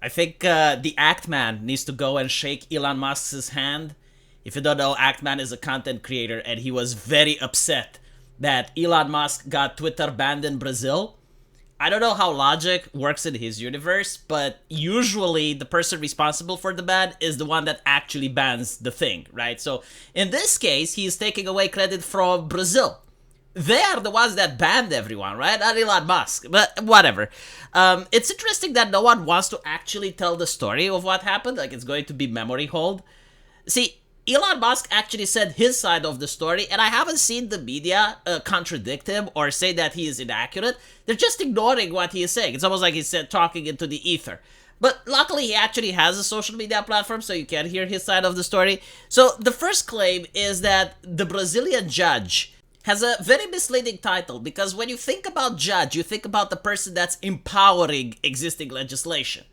I think the Act Man needs to go and shake Elon Musk's hand. If you don't know, Act Man is a content creator, and he was very upset that Elon Musk got Twitter banned in Brazil. I don't know how logic works in his universe, but usually the person responsible for the ban is the one that actually bans the thing, right? So in this case, he's taking away credit from Brazil. They are the ones that banned everyone, right? Not Elon Musk, but whatever. It's interesting that no one wants to actually tell the story of what happened. Like, it's going to be memory hold. See, Elon Musk actually said his side of the story, and I haven't seen the media contradict him or say that he is inaccurate. They're just ignoring what he is saying. It's almost like he's talking into the ether. But luckily, he actually has a social media platform, so you can hear his side of the story. So the first claim is that the Brazilian judge has a very misleading title, because when you think about judge, you think about the person that's empowering existing legislation.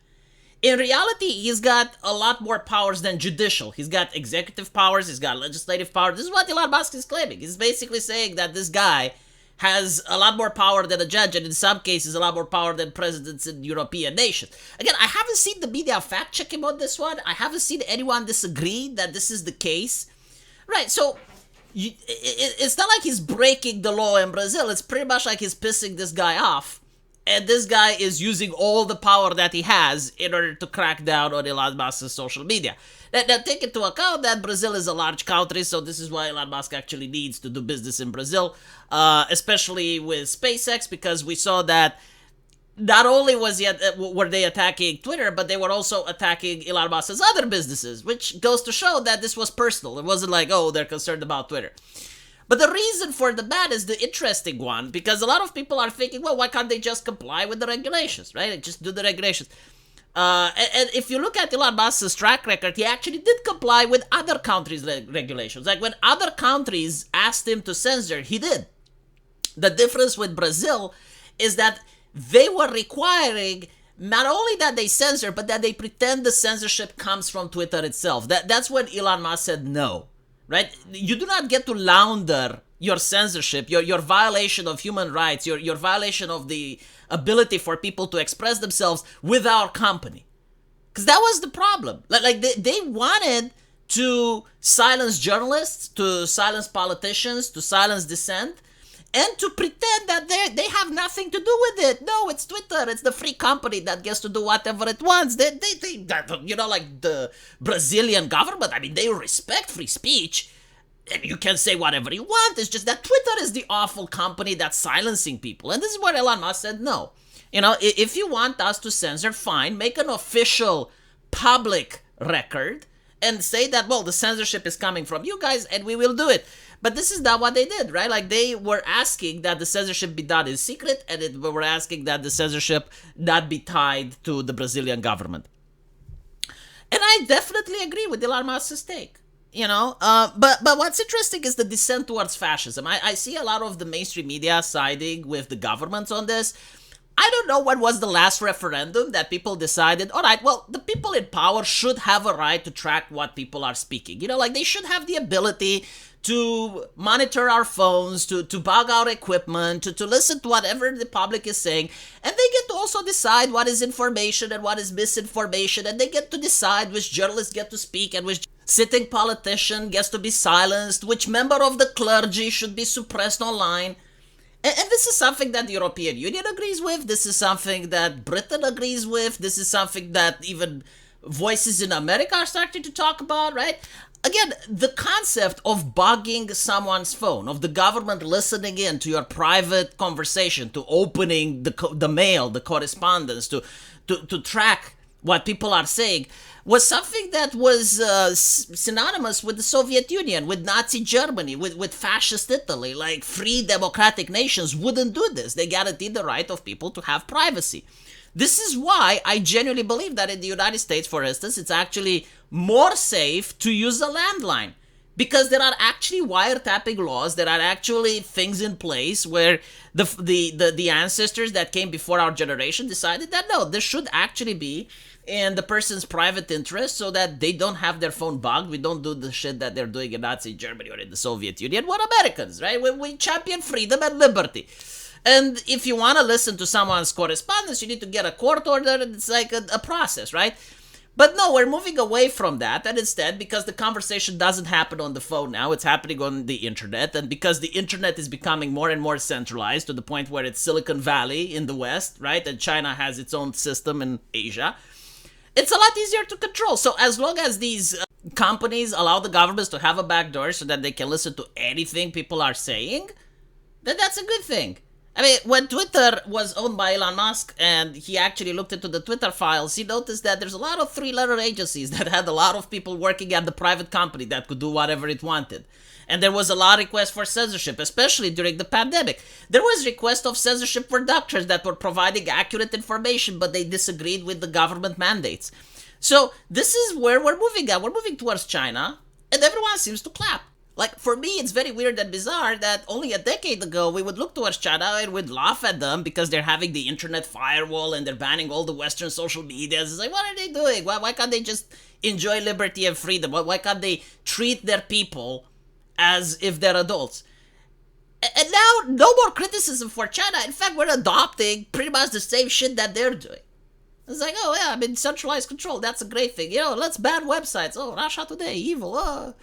In reality, he's got a lot more powers than judicial. He's got executive powers, he's got legislative power. This is what Elon Musk is claiming. He's basically saying that this guy has a lot more power than a judge, and in some cases, a lot more power than presidents in European nations. Again, I haven't seen the media fact check him on this one. I haven't seen anyone disagree that this is the case. Right, so it's not like he's breaking the law in Brazil. It's pretty much like he's pissing this guy off. And this guy is using all the power that he has in order to crack down on Elon Musk's social media. Now take into account that Brazil is a large country, so this is why Elon Musk actually needs to do business in Brazil, especially with SpaceX, because we saw that not only were they attacking Twitter, but they were also attacking Elon Musk's other businesses, which goes to show that this was personal. It wasn't like, oh, they're concerned about Twitter. But the reason for the ban is the interesting one, because a lot of people are thinking, well, why can't they just comply with the regulations, right? Just do the regulations. And if you look at Elon Musk's track record, he actually did comply with other countries' regulations. Like when other countries asked him to censor, he did. The difference with Brazil is that they were requiring not only that they censor, but that they pretend the censorship comes from Twitter itself. That's when Elon Musk said no, right? You do not get to launder your censorship, your violation of human rights, your violation of the ability for people to express themselves with our company. Because that was the problem. Like they wanted to silence journalists, to silence politicians, to silence dissent, and to pretend that they have nothing to do with it. No, it's Twitter. It's the free company that gets to do whatever it wants. They you know, like the Brazilian government, I mean, they respect free speech. And you can say whatever you want. It's just that Twitter is the awful company that's silencing people. And this is where Elon Musk said no. You know, if you want us to censor, fine. Make an official public record and say that, well, the censorship is coming from you guys and we will do it. But this is not what they did, right? Like, they were asking that the censorship be done in secret, and they were asking that the censorship not be tied to the Brazilian government. And I definitely agree with Elon Musk's take, you know? But what's interesting is the descent towards fascism. I see a lot of the mainstream media siding with the governments on this. I don't know when was the last referendum that people decided, all right, well, the people in power should have a right to track what people are speaking. You know, like, they should have the ability to monitor our phones, to bug our equipment, to listen to whatever the public is saying. And they get to also decide what is information and what is misinformation. And they get to decide which journalists get to speak and which sitting politician gets to be silenced, which member of the clergy should be suppressed online. And this is something that the European Union agrees with. This is something that Britain agrees with. This is something that even voices in America are starting to talk about, right? Again, the concept of bugging someone's phone, of the government listening in to your private conversation, to opening the mail, the correspondence, to track what people are saying, was something that was synonymous with the Soviet Union, with Nazi Germany, with fascist Italy. Like, free democratic nations wouldn't do this. They guaranteed the right of people to have privacy. This is why I genuinely believe that in the United States, for instance, it's actually more safe to use a landline. Because there are actually wiretapping laws, there are actually things in place where the ancestors that came before our generation decided that no, this should actually be in the person's private interest so that they don't have their phone bugged. We don't do the shit that they're doing in Nazi Germany or in the Soviet Union. We're Americans, right? We champion freedom and liberty. And if you want to listen to someone's correspondence, you need to get a court order. It's like a process, right? But no, we're moving away from that. And instead, because the conversation doesn't happen on the phone now, it's happening on the internet. And because the internet is becoming more and more centralized to the point where it's Silicon Valley in the West, right? And China has its own system in Asia. It's a lot easier to control. So as long as these companies allow the governments to have a backdoor so that they can listen to anything people are saying, then that's a good thing. I mean, when Twitter was owned by Elon Musk and he actually looked into the Twitter files, he noticed that there's a lot of three-letter agencies that had a lot of people working at the private company that could do whatever it wanted. And there was a lot of requests for censorship, especially during the pandemic. There was request of censorship for doctors that were providing accurate information, but they disagreed with the government mandates. So this is where we're moving at. We're moving towards China, and everyone seems to clap. Like, for me, it's very weird and bizarre that only a decade ago we would look towards China and we'd laugh at them because they're having the internet firewall and they're banning all the Western social media. It's like, what are they doing? Why can't they just enjoy liberty and freedom? Why can't they treat their people as if they're adults? And now, no more criticism for China. In fact, we're adopting pretty much the same shit that they're doing. It's like, oh yeah, I mean, centralized control, that's a great thing. Let's ban websites. Oh, Russia Today, evil. Oh.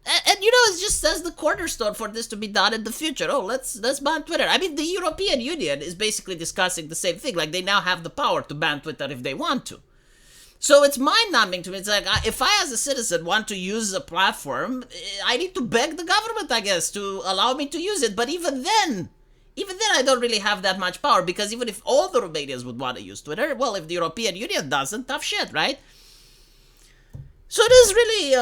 And it just says the cornerstone for this to be done in the future. Oh, let's ban Twitter. I mean, the European Union is basically discussing the same thing. Like, they now have the power to ban Twitter if they want to. So it's mind-numbing to me. It's like, if I as a citizen want to use a platform, I need to beg the government, I guess, to allow me to use it. But even then I don't really have that much power, because even if all the Romanians would want to use Twitter, well, if the European Union doesn't, tough shit, right? So it is really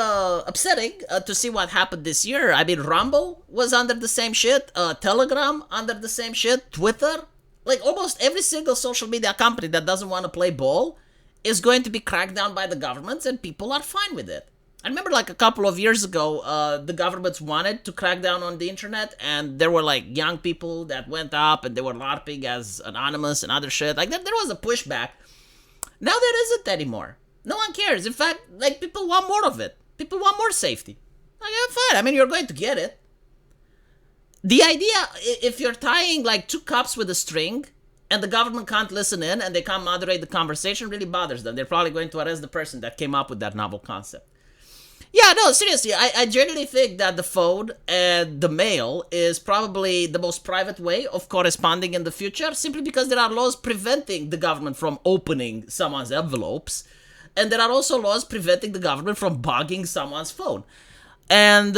upsetting to see what happened this year. I mean, Rumble was under the same shit, Telegram under the same shit, Twitter. Like, almost every single social media company that doesn't want to play ball is going to be cracked down by the governments, and people are fine with it. I remember, like, a couple of years ago, the governments wanted to crack down on the internet, and there were, like, young people that went up and they were LARPing as anonymous and other shit. Like, there was a pushback. Now there isn't anymore. No one cares. In fact, like, people want more of it. People want more safety. Like, yeah, fine. I mean, you're going to get it. The idea, if you're tying, like, two cups with a string, and the government can't listen in, and they can't moderate the conversation, really bothers them. They're probably going to arrest the person that came up with that novel concept. Yeah, no, seriously, I generally think that the phone and the mail is probably the most private way of corresponding in the future, simply because there are laws preventing the government from opening someone's envelopes. And there are also laws preventing the government from bugging someone's phone. And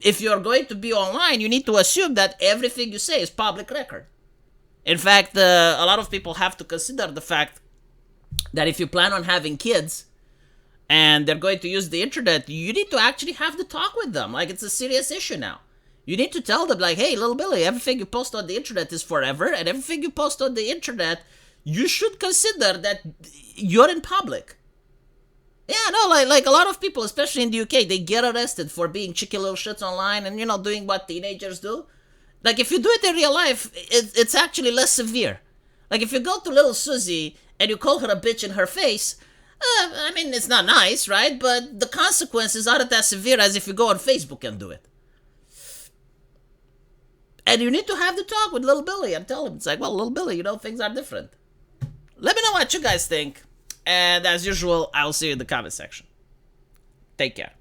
if you're going to be online, you need to assume that everything you say is public record. In fact, a lot of people have to consider the fact that if you plan on having kids and they're going to use the internet, you need to actually have the talk with them. Like, it's a serious issue now. You need to tell them, like, hey, little Billy, everything you post on the internet is forever, and everything you post on the internet, you should consider that you're in public. Yeah, no, like a lot of people, especially in the UK, they get arrested for being cheeky little shits online and, doing what teenagers do. Like, if you do it in real life, it's actually less severe. Like, if you go to little Susie and you call her a bitch in her face, I mean, it's not nice, right? But the consequences aren't as severe as if you go on Facebook and do it. And you need to have the talk with little Billy and tell him, it's like, well, little Billy, things are different. Let me know what you guys think. And as usual, I'll see you in the comment section. Take care.